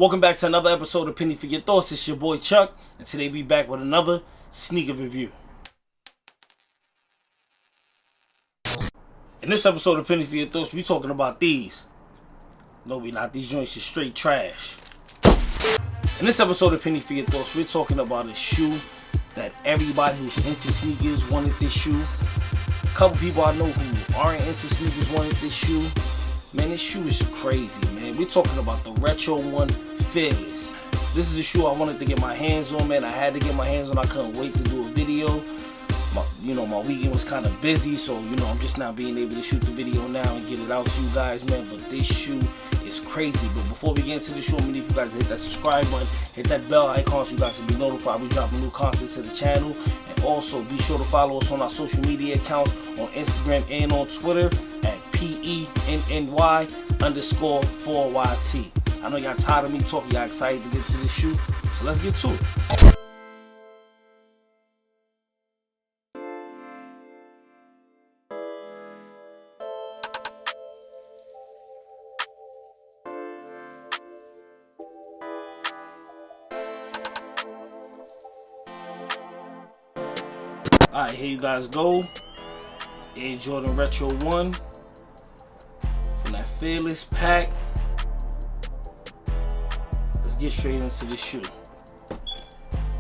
Welcome back to another episode of Penny for Your Thoughts. It's your boy Chuck, and today we back with another sneaker review. In this episode of Penny for Your Thoughts, we talking about these. No, we not. These joints is straight trash. In this episode of Penny for Your Thoughts, we're talking about a shoe that everybody who's into sneakers wanted this shoe. A couple people I know who aren't into sneakers wanted this shoe. Man, this shoe is crazy, man. We're talking about the Retro 1 Fearless. This is a shoe I wanted to get my hands on, man. I had to get my hands on. I couldn't wait to do a video. My weekend was kind of busy, so, I'm just not being able to shoot the video now and get it out to you guys, man. But this shoe is crazy. But before we get into the show, I'm going to need you guys to hit that subscribe button, hit that bell icon so you guys can be notified we dropping new content to the channel. And also, be sure to follow us on our social media accounts on Instagram and on Twitter at PENNY_4YT. I know y'all tired of me talking, y'all excited to get to this shoe, so let's get to it. Alright, here you guys go. Air Jordan Retro 1 from that Fearless pack. Let's get straight into the shoe.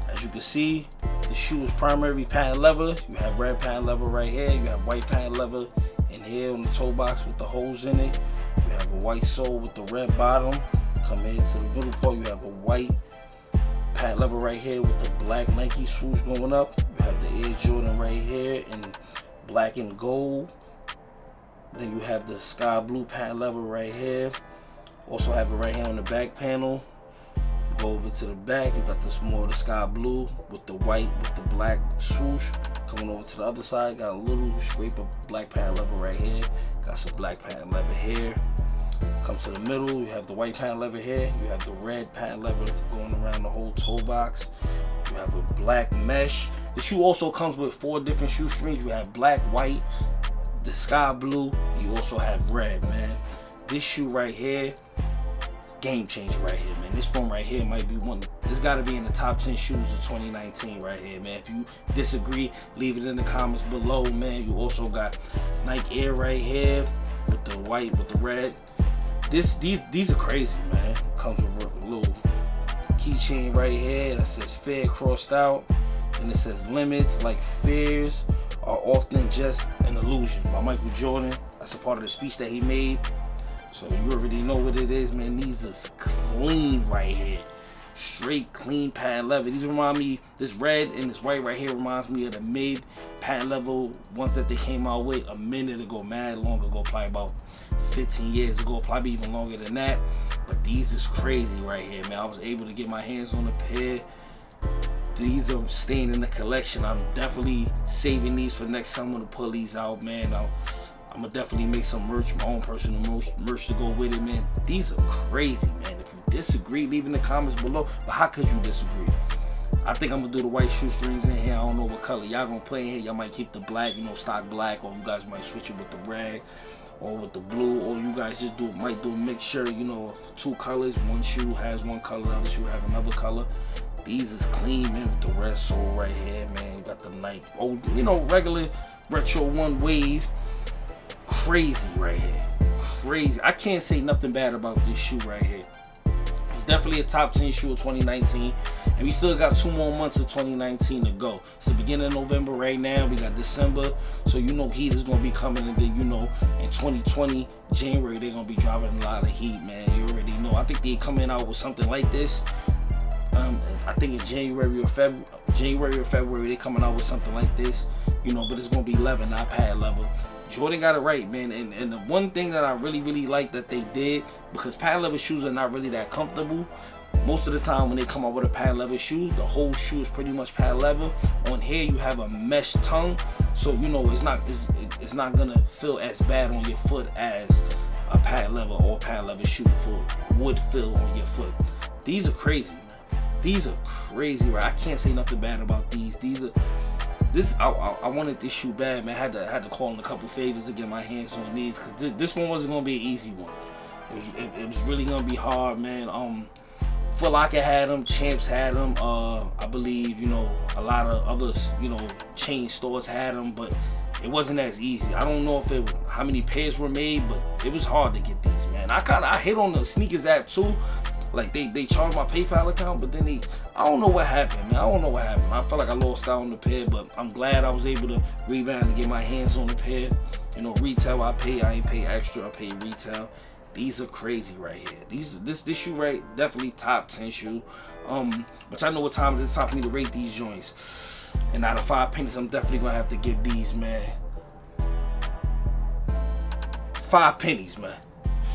As you can see, the shoe is primary patent leather. You have red patent leather right here. You have white patent leather in here on the toe box with the holes in it. You have a white sole with the red bottom. Come here to the middle part. You have a white patent leather right here with the black Nike swoosh going up. You have the Air Jordan right here in black and gold. Then you have the sky blue patent leather right here. Also have it right here on the back panel. You go over to the back, you got this more of the sky blue with the white with the black swoosh. Coming over to the other side, got a little scrape of black patent leather right here. Got some black patent leather here. Come to the middle, you have the white patent leather here. You have the red patent leather going around the whole toe box. You have a black mesh. The shoe also comes with 4 different shoestrings. You have black, white, the sky blue. You also have red, man. This shoe right here, game changer right here, man. This one right here might be one. This got to be in the top 10 shoes of 2019 right here, man. If you disagree, leave it in the comments below, man. You also got Nike Air right here with the white, with the red. These are crazy, man. Comes with a little keychain right here that says "Fear" crossed out, and it says "Limits like fears are often just an illusion" by Michael Jordan. That's a part of the speech that he made. So you already know what it is, man. These is clean right here. Straight clean patent leather. These remind me, this red and this white right here reminds me of the mid patent leather ones that they came out with a minute ago, mad long ago, probably about 15 years ago, probably even longer than that. But these is crazy right here, man. I was able to get my hands on a pair. These are staying in the collection. I'm definitely saving these for next summer to pull these out, man. I'm gonna definitely make some merch, my own personal merch to go with it, man. These are crazy, man. If you disagree, leave in the comments below. But how could you disagree? I think I'm gonna do the white shoestrings in here. I don't know what color y'all gonna play in here. Y'all might keep the black, stock black, or you guys might switch it with the red or with the blue, or you guys just might do a mixture, of 2 colors. One shoe has one color, the other shoe has another color. These is clean, man, with the red sole right here, man. You got the Nike, regular Retro 1 wave. Crazy right here. Crazy. I can't say nothing bad about this shoe right here. It's definitely a top 10 shoe of 2019. And we still got 2 more months of 2019 to go. It's the beginning of November right now. We got December. So heat is going to be coming. And then, in 2020, January, they're going to be dropping a lot of heat, man. You already know. I think they're coming out with something like this. I think in January or February, they're coming out with something like this. But it's going to be leather, not pad leather. Jordan got it right, man. And the one thing that I really, really like that they did, because pad leather shoes are not really that comfortable. Most of the time when they come out with a pad leather shoe, the whole shoe is pretty much pad leather. On here you have a mesh tongue, so it's not gonna feel as bad on your foot as a pad leather or pad leather shoe would feel on your foot. These are crazy, man. These are crazy, right? I can't say nothing bad about these. I wanted this shoe bad, man. I had to call in a couple favors to get my hands on these, because this one wasn't gonna be an easy one. It was really gonna be hard, man. Foot Locker had them, Champs had them, I believe, you know, a lot of others, you know, chain stores had them, but it wasn't as easy. I don't know if how many pairs were made, but it was hard to get these, man. I hit on the sneakers app too. Like they charged my PayPal account, but then I don't know what happened, man. I don't know what happened. I felt like I lost out on the pair, but I'm glad I was able to rebound and get my hands on the pair. You know, retail I ain't pay extra, I pay retail. These are crazy right here. This shoe right, definitely top 10 shoe. But I know what time it is. Time for me to rate these joints. And out of 5 pennies, I'm definitely gonna have to give these, man, 5 pennies, man.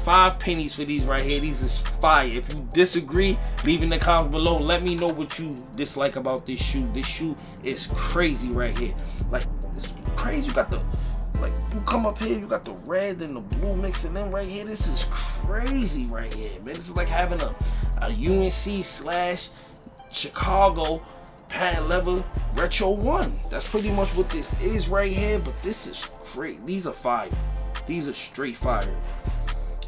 5 pennies for these right here. These is fire. If you disagree, leave in the comments below. Let me know what you dislike about this shoe. This shoe is crazy right here. Like, it's crazy. You got the, like, you come up here, you got the red and the blue mixing in right here. This is crazy right here, man. This is like having a UNC/Chicago patent leather retro 1. That's pretty much what this is right here. But this is great. These are fire. These are straight fire.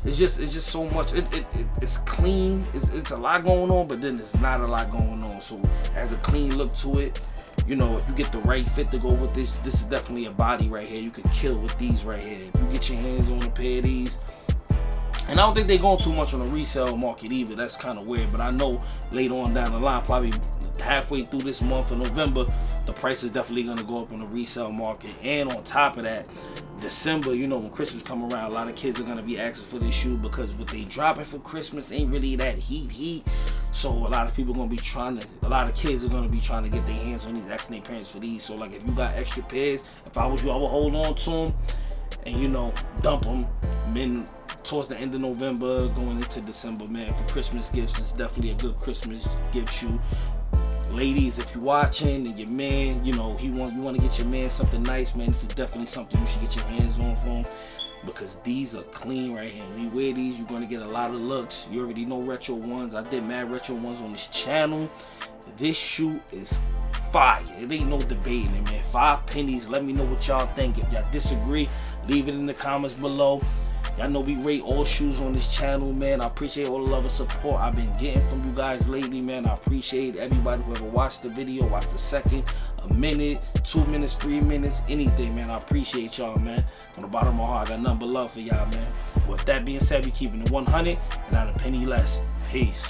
It's just so much. It's clean. It's a lot going on, but then it's not a lot going on. So it has a clean look to it. You know, if you get the right fit to go with this is definitely a body right here. You can kill with these right here. If you get your hands on a pair of these. And I don't think they're going too much on the resale market either. That's kind of weird. But I know later on down the line, probably halfway through this month of November, the price is definitely going to go up on the resale market. And on top of that, December, you know, when Christmas come around, a lot of kids are going to be asking for this shoe because what they dropping for Christmas ain't really that heat. So a lot of people going to be a lot of kids are going to be trying to get their hands on these, asking their parents for these. So like if you got extra pairs, if I was you, I would hold on to them and, you know, dump them towards the end of November, going into December, man. For Christmas gifts, it's definitely a good Christmas gift shoe. Ladies, if you're watching and your man, you know, you want to get your man something nice, man, this is definitely something you should get your hands on from, because these are clean right here. When you wear these, you're going to get a lot of looks. You already know retro ones. I did mad retro ones on this channel. This shoe is fire. It ain't no debating it, man. 5 pennies. Let me know what y'all think. If y'all disagree, leave it in the comments below. Y'all know we rate all shoes on this channel, man. I appreciate all the love and support I've been getting from you guys lately, man. I appreciate everybody who ever watched the video, watched the second, a minute, 2 minutes, 3 minutes, anything, man. I appreciate y'all, man. From the bottom of my heart, I got nothing but love for y'all, man. With that being said, we keeping it 100 and not a penny less. Peace.